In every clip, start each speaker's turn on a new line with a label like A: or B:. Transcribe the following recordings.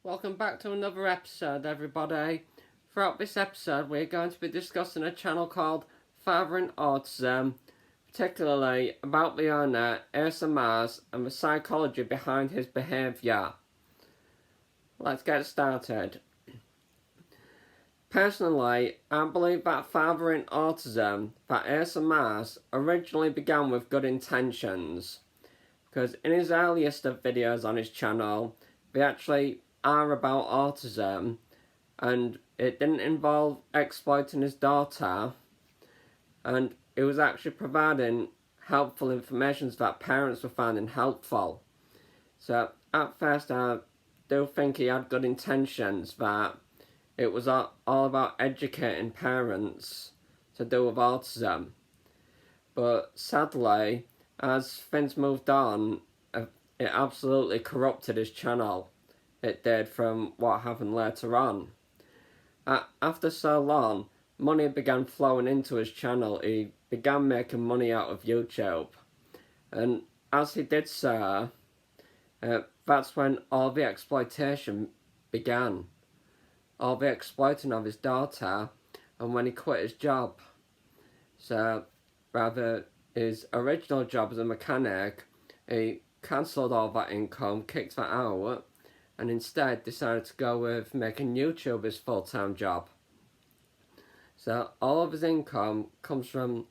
A: Welcome back to another episode, everybody. Throughout this episode, we're going to be discussing a channel called FatheringAutism, particularly about the owner, Asa Maass, and the psychology behind his behaviour. Let's get started. Personally, I believe that FatheringAutism, that Asa Maass, originally began with good intentions, because in his earliest of videos on his channel, they actually are about autism, and it didn't involve exploiting his daughter, and it was actually providing helpful information that parents were finding helpful. So at first I do think he had good intentions, that it was all about educating parents to do with autism. But sadly, as things moved on, it absolutely corrupted his channel. It did, from what happened later on. After so long, money began flowing into his channel. He began making money out of YouTube. And as he did so, that's when all the exploitation began. All the exploiting of his daughter, and when he quit his job. So, rather, his original job as a mechanic, he cancelled all that income, kicked that out, and instead decided to go with making YouTube his full-time job. So all of his income comes from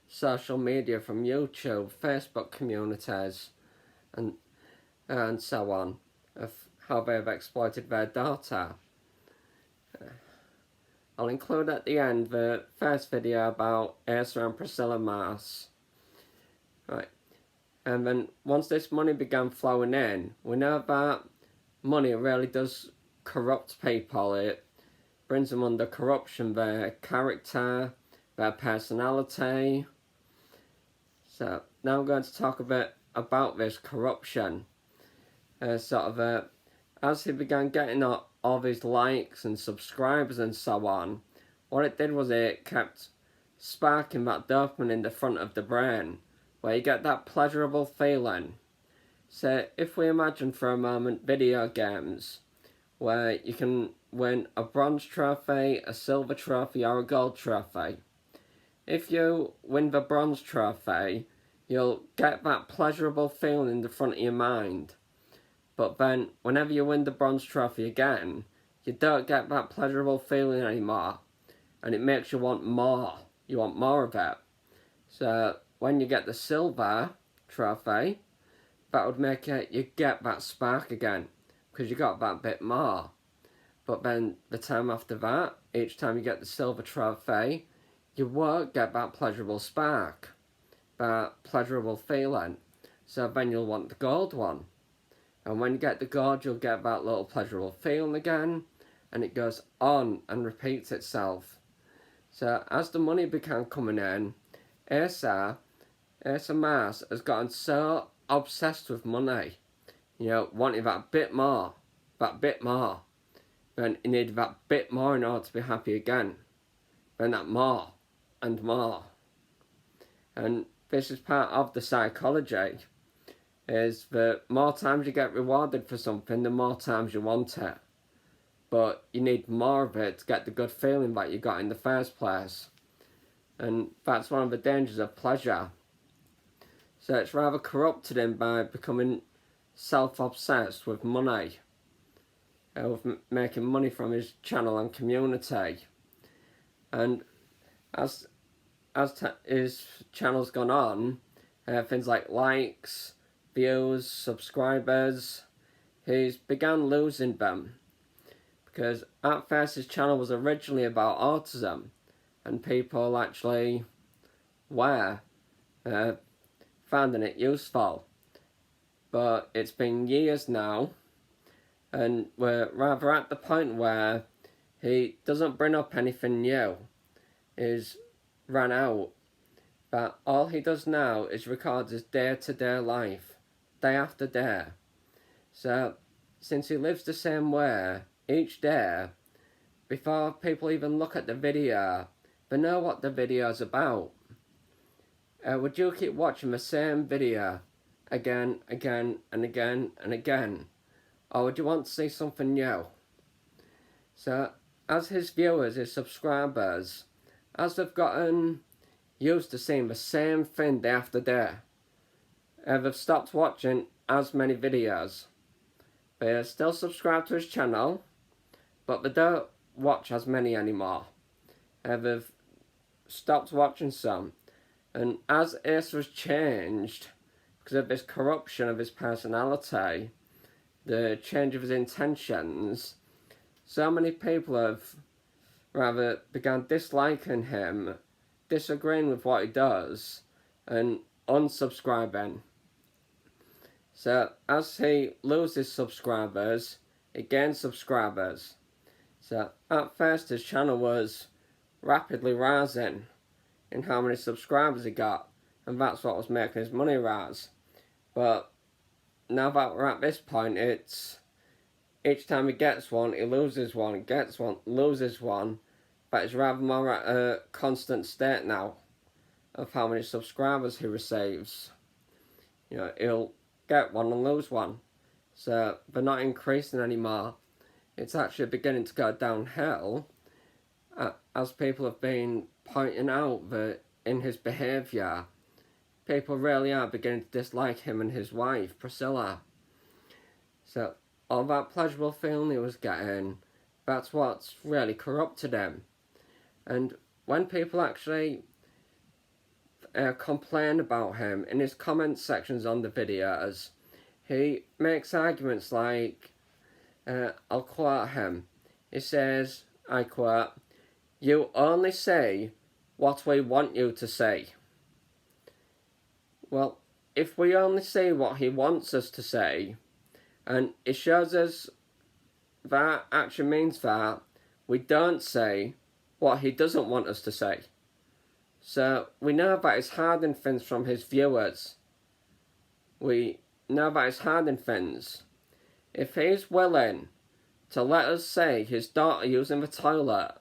A: social media, from YouTube, Facebook communities, and so on, of how they've exploited their daughter. I'll include at the end the first video about Asa and Priscilla Maass. Right. And then once this money began flowing in, we know that money really does corrupt people. It brings them under corruption, their character, their personality. So now I'm going to talk a bit about this corruption. As he began getting all these likes and subscribers and so on, what it did was it kept sparking that dopamine in the front of the brain, where you get that pleasurable feeling. So if we imagine for a moment video games, where you can win a bronze trophy, a silver trophy, or a gold trophy. If you win the bronze trophy, you'll get that pleasurable feeling in the front of your mind. But then, whenever you win the bronze trophy again, you don't get that pleasurable feeling anymore, and it makes you want more. You want more of it. So when you get the silver trophy, that would make you get that spark again, because you got that bit more. But then the time after that, each time you get the silver trophy, you won't get that pleasurable spark, that pleasurable feeling. So then you'll want the gold one. And when you get the gold, you'll get that little pleasurable feeling again, and it goes on and repeats itself. So as the money began coming in, Asa Maass has gotten so obsessed with money, wanting that bit more. Then he needed that bit more in order to be happy again. Then that more and more. And this is part of the psychology, is that more times you get rewarded for something, the more times you want it. But you need more of it to get the good feeling that you got in the first place. And that's one of the dangers of pleasure. So it's rather corrupted him by becoming self-obsessed with money, with making money from his channel and community. And as his channel's gone on, things like likes, views, subscribers, he's began losing them. Because at first his channel was originally about autism, and people actually were finding it useful. But it's been years now, and we're rather at the point where he doesn't bring up anything new. He's ran out. But all he does now is record his day-to-day life, day after day. So, since he lives the same way each day, before people even look at the video, they know what the video is about. Would you keep watching the same video again, and again, and again? or would you want to see something new? So, as his viewers, his subscribers, as they've gotten used to seeing the same thing day after day, they've stopped watching as many videos. They still subscribe to his channel, but they don't watch as many anymore. They've stopped watching some. And as Asa has changed, because of this corruption of his personality, the change of his intentions, so many people have rather begun disliking him, disagreeing with what he does, and unsubscribing. So as he loses subscribers, he gains subscribers. So at first his channel was rapidly rising in how many subscribers he got, and that's what was making his money rise. But now that we're at this point, it's each time he gets one, he loses one, gets one, loses one. But it's rather more at a constant state now of how many subscribers he receives. You know, he'll get one and lose one. So they're not increasing anymore. It's actually beginning to go downhill, as people have been pointing out that in his behaviour, people really are beginning to dislike him and his wife, Priscilla. So all that pleasurable feeling he was getting, that's what's really corrupted him. And when people actually complain about him in his comment sections on the videos, he makes arguments like, I'll quote him, he says, I quote, "You only say what we want you to say." Well, if we only say what he wants us to say, and it shows us that actually means that we don't say what he doesn't want us to say. So we know that he's hiding things from his viewers. We know that he's hiding things. If he's willing to let us say his daughter using the toilet,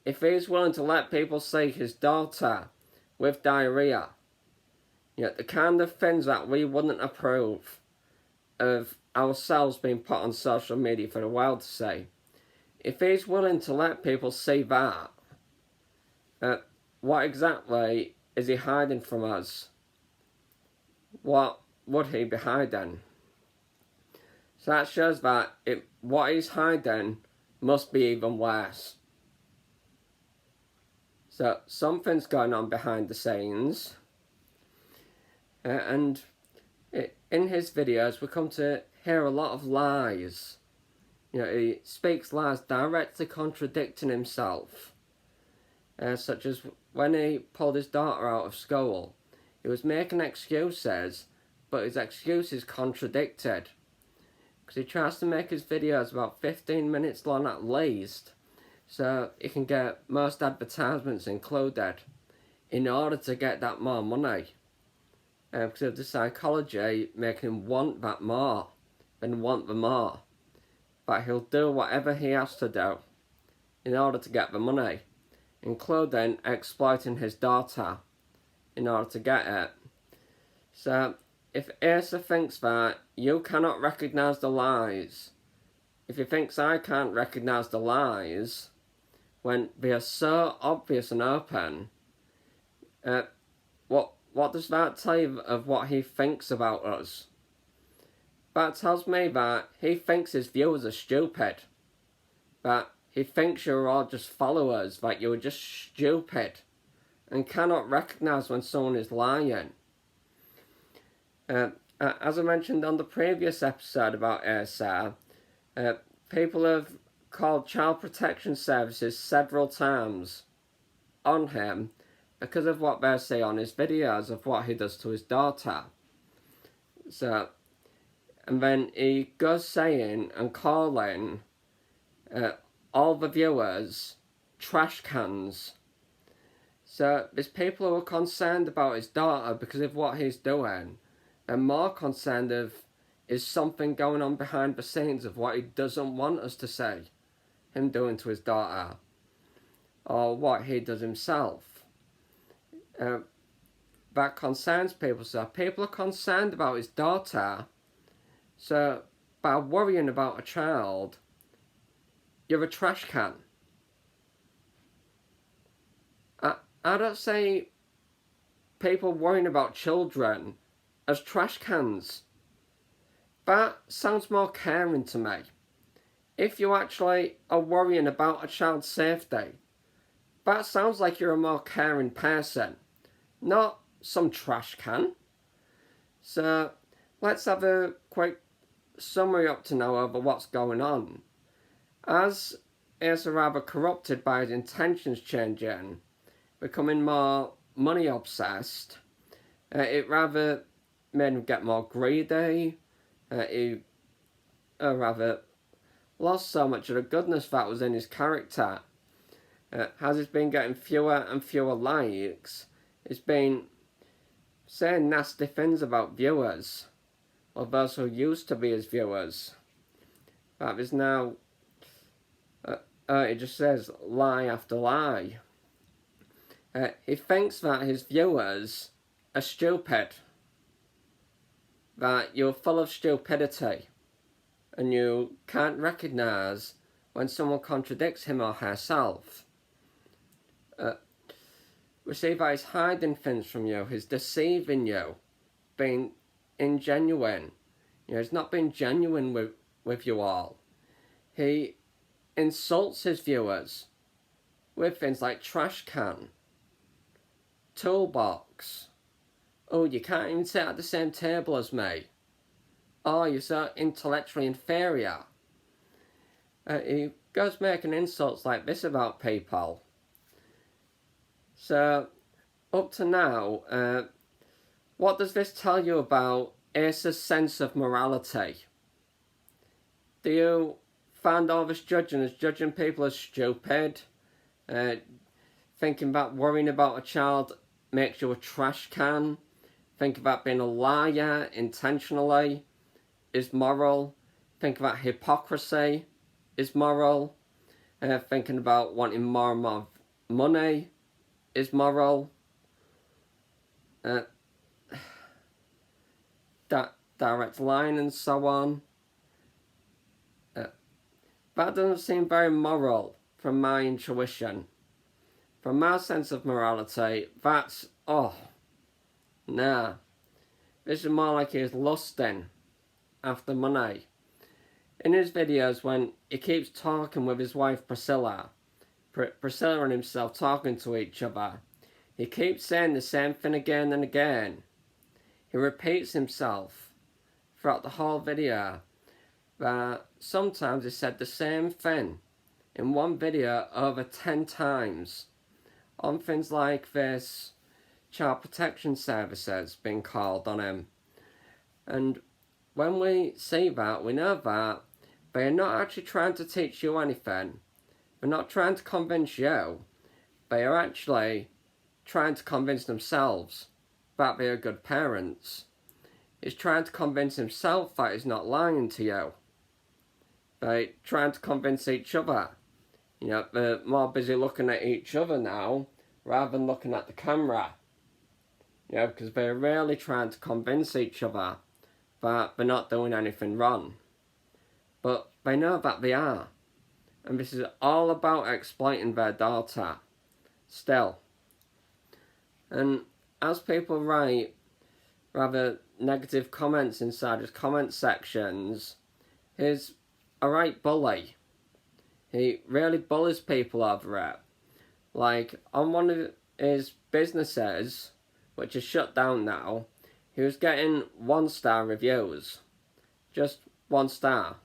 A: if he's willing to let people see his daughter with diarrhea, you know, the kind of things that we wouldn't approve of ourselves being put on social media for the world to see, if he's willing to let people see that, what exactly is he hiding from us? What would he be hiding? So that shows that what he's hiding must be even worse. So something's going on behind the scenes. And in his videos we come to hear a lot of lies. You know, he speaks lies directly contradicting himself. Such as when he pulled his daughter out of school, he was making excuses, but his excuses contradicted. Because he tries to make his videos about 15 minutes long at least, so he can get most advertisements included in order to get that more money. Because of the psychology making him want that more and want the more. But he'll do whatever he has to do in order to get the money, including exploiting his daughter in order to get it. So if Asa thinks that you cannot recognise the lies, if he thinks I can't recognise the lies, when they are so obvious and open, what does that tell you of what he thinks about us? That tells me that he thinks his viewers are stupid. That he thinks you're all just followers, that you're just stupid and cannot recognise when someone is lying. As I mentioned on the previous episode about Asa, people have called Child Protection Services several times on him because of what they say on his videos of what he does to his daughter. So, and then he goes saying and calling all the viewers trash cans. So there's people who are concerned about his daughter because of what he's doing, and more concerned of is something going on behind the scenes of what he doesn't want us to say, him doing to his daughter, or what he does himself. That concerns people. So people are concerned about his daughter. So by worrying about a child, you're a trash can. I don't say people worrying about children as trash cans. That sounds more caring to me. If you actually are worrying about a child's safety, that sounds like you're a more caring person, not some trash can. So let's have a quick summary up to now over what's going on. As Asa rather corrupted by his intentions changing, becoming more money obsessed, it rather made him get more greedy. He rather lost so much of the goodness that was in his character. As he's been getting fewer and fewer likes, he's been saying nasty things about viewers, or those who used to be his viewers. That is now, he just says lie after lie. He thinks that his viewers are stupid, that you're full of stupidity, and you can't recognise when someone contradicts him or herself. We see that he's hiding things from you, he's deceiving you, being ingenuine. He's not being genuine with you all. He insults his viewers with things like trash can, toolbox. Oh, you can't even sit at the same table as me. Oh, you're so intellectually inferior. He goes making insults like this about people. So, up to now, what does this tell you about Asa's sense of morality? Do you find all this judging as judging people as stupid? Thinking that worrying about a child makes you a trash can? Think about being a liar intentionally is moral? Think about hypocrisy is moral? Thinking about wanting more and more money is moral? Direct lying and so on. That doesn't seem very moral from my intuition. From my sense of morality, that's, nah. This is more like he's lusting after money. In his videos, when he keeps talking with his wife Priscilla, Priscilla and himself talking to each other, he keeps saying the same thing again and again. He repeats himself throughout the whole video, but sometimes he said the same thing in one video over 10 times on things like this child protection services being called on him. And when we see that, we know that they are not actually trying to teach you anything. They're not trying to convince you. They are actually trying to convince themselves that they are good parents. He's trying to convince himself that he's not lying to you. They're trying to convince each other. They're more busy looking at each other now rather than looking at the camera. Because they're really trying to convince each other that they're not doing anything wrong. But they know that they are. And this is all about exploiting their daughter. Still. And as people write rather negative comments inside his comment sections, he's a right bully. He really bullies people over it. Like, on one of his businesses, which is shut down now, he was getting 1-star reviews. Just 1 star.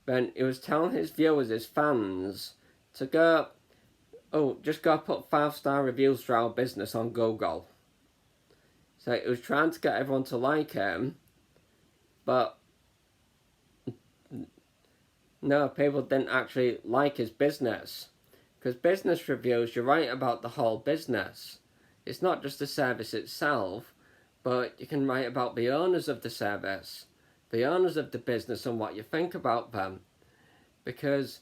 A: Then he was telling his viewers, his fans, to go, just go put 5-star reviews for our business on Google. So he was trying to get everyone to like him, but no, people didn't actually like his business. Because business reviews, you write about the whole business. It's not just the service itself, but you can write about the owners of the service, the owners of the business and what you think about them. Because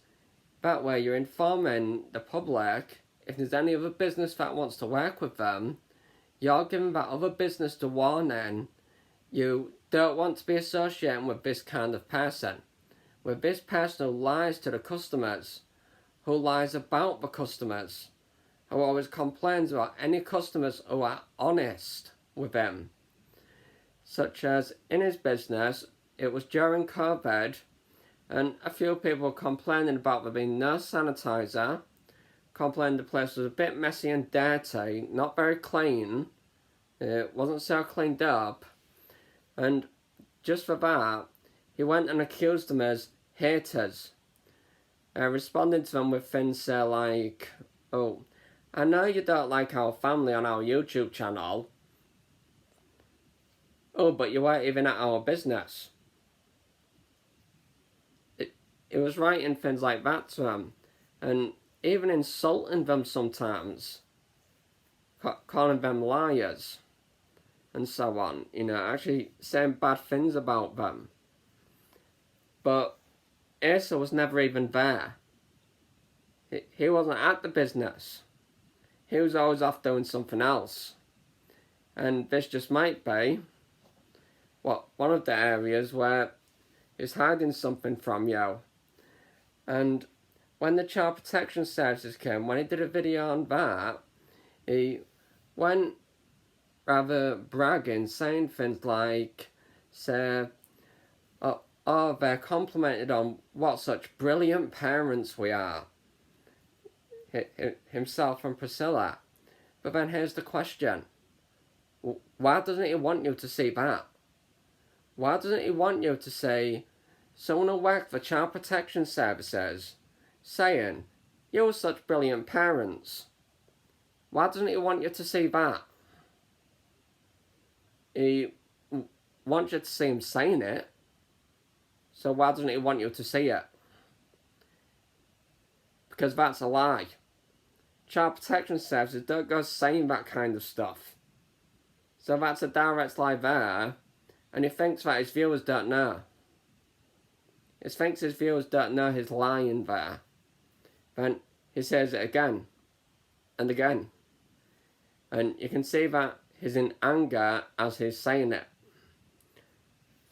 A: that way you're informing the public, if there's any other business that wants to work with them, you're giving that other business the warning You don't want to be associating with this kind of person. With this person who lies to the customers, who lies about the customers, who always complains about any customers who are honest with him. Such as in his business, it was during COVID, and a few people were complaining about there being no sanitizer, complaining the place was a bit messy and dirty, not very clean, it wasn't so cleaned up, and just for that, he went and accused them as haters, responding to them with things like, oh, I know you don't like our family on our YouTube channel, oh, but you weren't even at our business. It was writing things like that to them, and even insulting them sometimes, calling them liars, and so on, actually saying bad things about them. But Asa was never even there. He wasn't at the business. He was always off doing something else. And this just might be one of the areas where he's hiding something from you. And when the Child Protection Services came, when he did a video on that, he went rather bragging, saying things like, oh, they're complimented on what such brilliant parents we are. Himself and Priscilla. But then here's the question. Why doesn't he want you to see that? Why doesn't he want you to say, someone who worked for Child Protection Services, saying, you're such brilliant parents? Why doesn't he want you to see that? He wants you to see him saying it, so why doesn't he want you to see it? Because that's a lie. Child Protection Services don't go saying that kind of stuff. So that's a direct lie there, and he thinks that his viewers don't know. He thinks his viewers don't know he's lying there. Then he says it again and again. And you can see that he's in anger as he's saying it.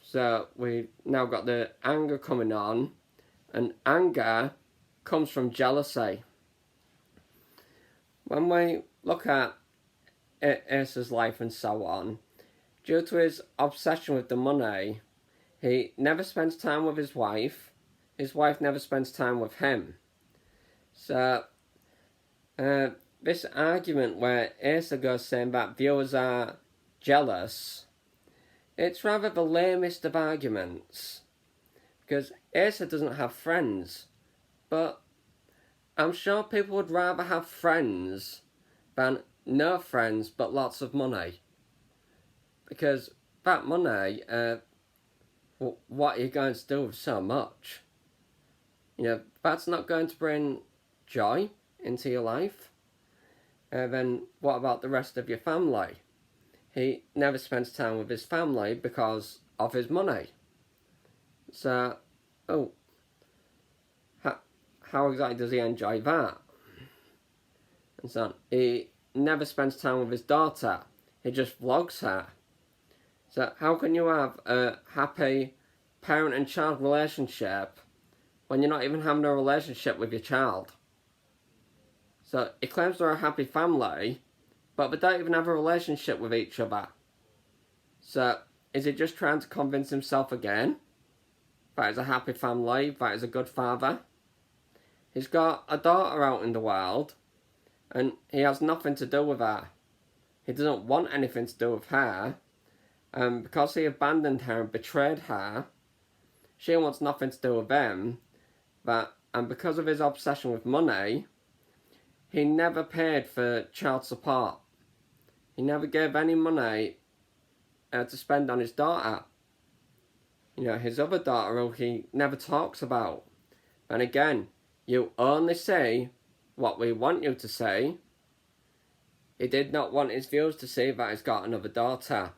A: So we've now got the anger coming on, and anger comes from jealousy. When we look at Asa's life and so on, due to his obsession with the money, he never spends time with his wife never spends time with him. So, this argument where Asa goes saying that viewers are jealous, it's rather the lamest of arguments. Because Asa doesn't have friends, but I'm sure people would rather have friends than no friends but lots of money. Because that money, what are you going to do with so much? That's not going to bring joy into your life. Then what about the rest of your family? He never spends time with his family because of his money. So, how exactly does he enjoy that? And so on. He never spends time with his daughter. He just vlogs her. So how can you have a happy parent and child relationship when you're not even having a relationship with your child? So he claims they're a happy family, but they don't even have a relationship with each other. So is he just trying to convince himself again that he's a happy family, that he's a good father? He's got a daughter out in the world, and he has nothing to do with her. He doesn't want anything to do with her. Because he abandoned her and betrayed her, she wants nothing to do with him. And because of his obsession with money, he never paid for child support. He never gave any money to spend on his daughter. His other daughter who he never talks about. And again, you only say what we want you to say. He did not want his viewers to see that he's got another daughter.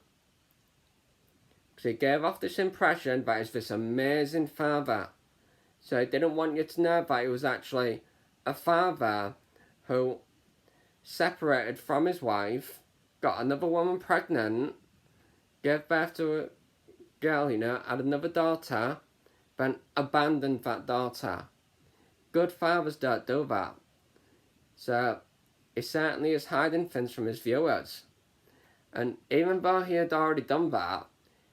A: He gave off this impression that he's this amazing father. So he didn't want you to know that he was actually a father who separated from his wife, got another woman pregnant, gave birth to a girl, had another daughter, then abandoned that daughter. Good fathers don't do that. So he certainly is hiding things from his viewers. And even though he had already done that,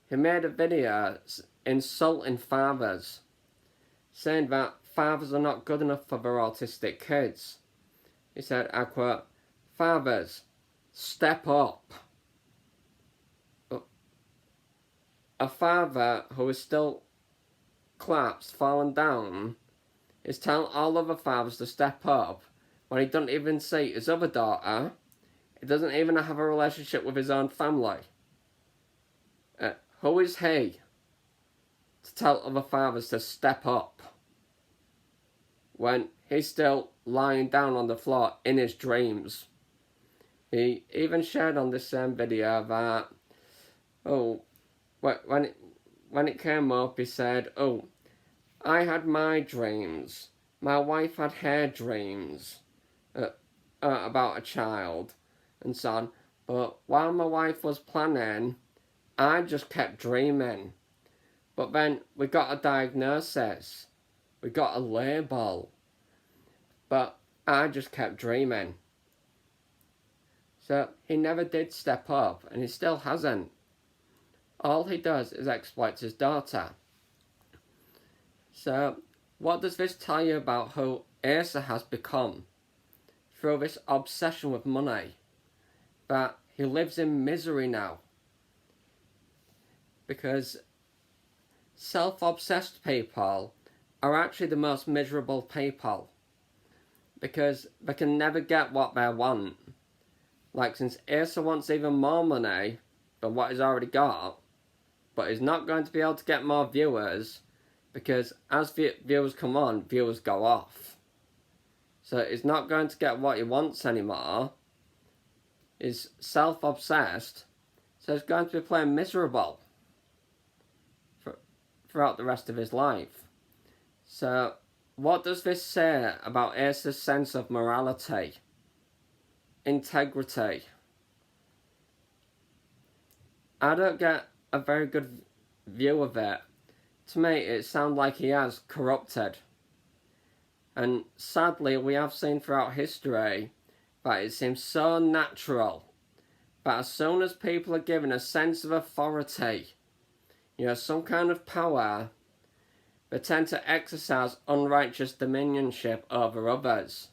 A: he made a video insulting fathers, saying that fathers are not good enough for their autistic kids. He said, I quote, "Fathers, step up." A father who is still collapsed, fallen down, is telling all other fathers to step up when he doesn't even see his other daughter. He doesn't even have a relationship with his own family. Who is he to tell other fathers to step up when he's still lying down on the floor in his dreams? He even shared on this same video that, when it came up, he said, I had my dreams. My wife had her dreams about a child and so on. But while my wife was planning, I just kept dreaming. But then we got a diagnosis. We got a label. But I just kept dreaming. So he never did step up, and he still hasn't. All he does is exploit his daughter. So what does this tell you about who Asa has become through this obsession with money? That he lives in misery now. Because self-obsessed people are actually the most miserable people. Because they can never get what they want. Like, since Asa wants even more money than what he's already got, but he's not going to be able to get more viewers, because as viewers come on, viewers go off. So he's not going to get what he wants anymore. He's self-obsessed, so he's going to be playing miserable throughout the rest of his life. So what does this say about Asa's sense of morality, integrity? I don't get a very good view of it. To me, it sounds like he has corrupted. And sadly, we have seen throughout history that it seems so natural that as soon as people are given a sense of authority, some kind of power, they tend to exercise unrighteous dominionship over others.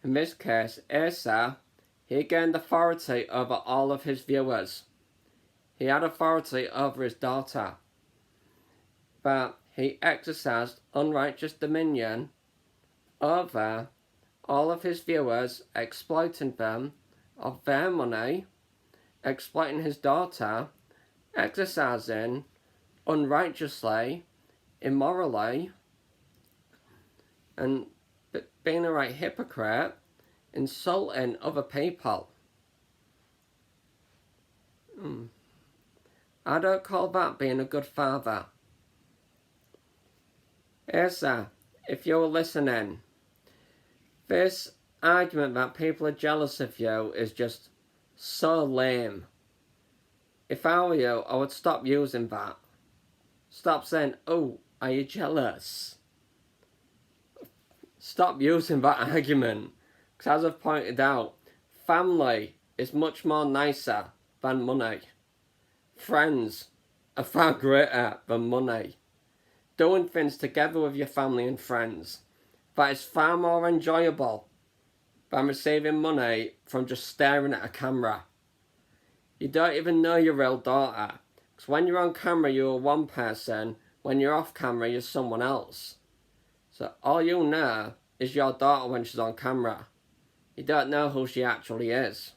A: In this case, Asa, he gained authority over all of his viewers. He had authority over his daughter. But he exercised unrighteous dominion over all of his viewers, exploiting them of their money, exploiting his daughter, exercising unrighteously, immorally, and being a right hypocrite, insulting other people. I don't call that being a good father. Asa, if you're listening, this argument that people are jealous of you is just so lame. If I were you, I would stop using that. Stop saying, are you jealous? Stop using that argument. Because as I've pointed out, family is much more nicer than money. Friends are far greater than money. Doing things together with your family and friends, that is far more enjoyable than receiving money from just staring at a camera. You don't even know your real daughter, because when you're on camera you're one person, when you're off camera you're someone else. So all you know is your daughter when she's on camera. You don't know who she actually is.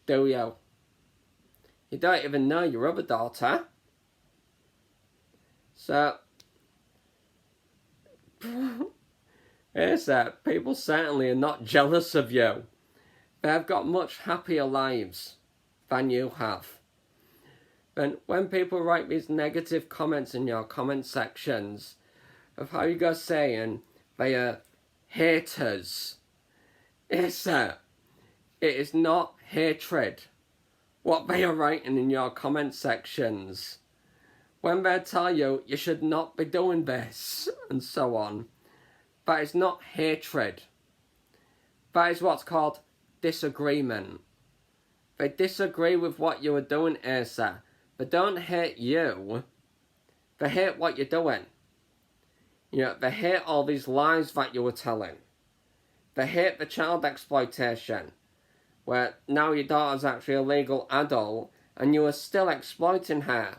A: Do you? You don't even know your other daughter. So, people certainly are not jealous of you. They've got much happier lives than you have. And when people write these negative comments in your comment sections of how you go saying they are haters, it is not hatred. what they are writing in your comment sections. When they tell you you should not be doing this, and so on. That is not hatred. That is what's called disagreement. They disagree with what you are doing, Asa. They don't hate you. They hate what you're doing. You know, they hate all these lies that you were telling. They hate the child exploitation, where now your daughter's actually a legal adult and you are still exploiting her.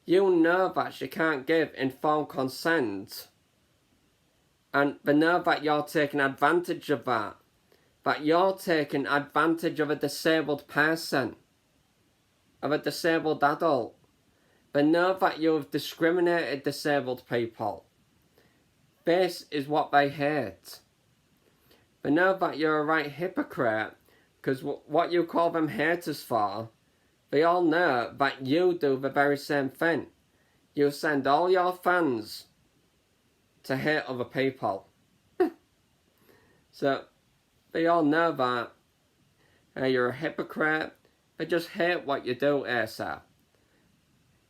A: You know that she can't give informed consent. And they know that you're taking advantage of that. That you're taking advantage of a disabled person. Of a disabled adult. They know that you have discriminated disabled people. This is what they hate. They know that you're a right hypocrite, because what you call them haters for, they all know that you do the very same thing. You send all your fans to hate other people. So, they all know that you're a hypocrite. They just hate what you do, Asa.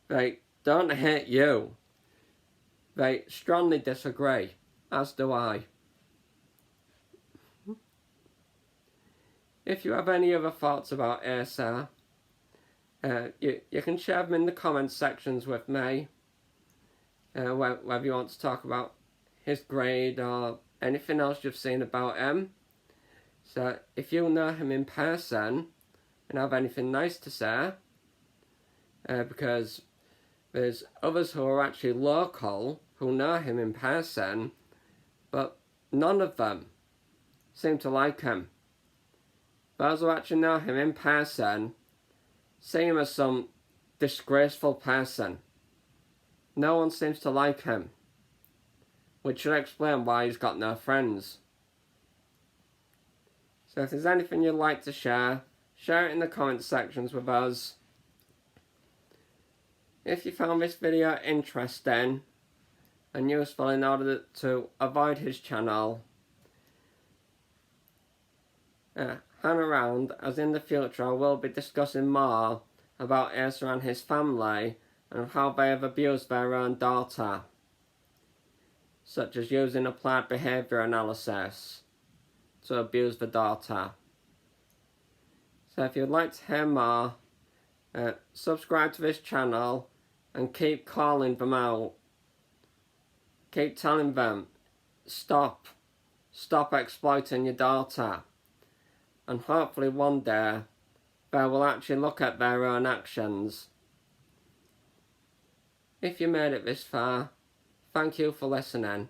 A: They don't hate you. They strongly disagree, as do I. If you have any other thoughts about Asa, you can share them in the comments sections with me. Whether you want to talk about his grade or anything else you've seen about him. So if you know him in person and have anything nice to say, because there's others who are actually local who know him in person, but none of them seem to like him. Those who actually know him in person see him as some disgraceful person. No one seems to like him, which should explain why he's got no friends. So if there's anything you'd like to share it in the comment sections with us. If you found this video interesting and useful in order to avoid his channel, hang around, as in the future I will be discussing more about Asa and his family and how they have abused their own daughter, such as using applied behaviour analysis to abuse the daughter. So if you'd like to hear more, subscribe to this channel and keep calling them out. Keep telling them, stop exploiting your daughter. And hopefully one day they will actually look at their own actions. If you made it this far, thank you for listening.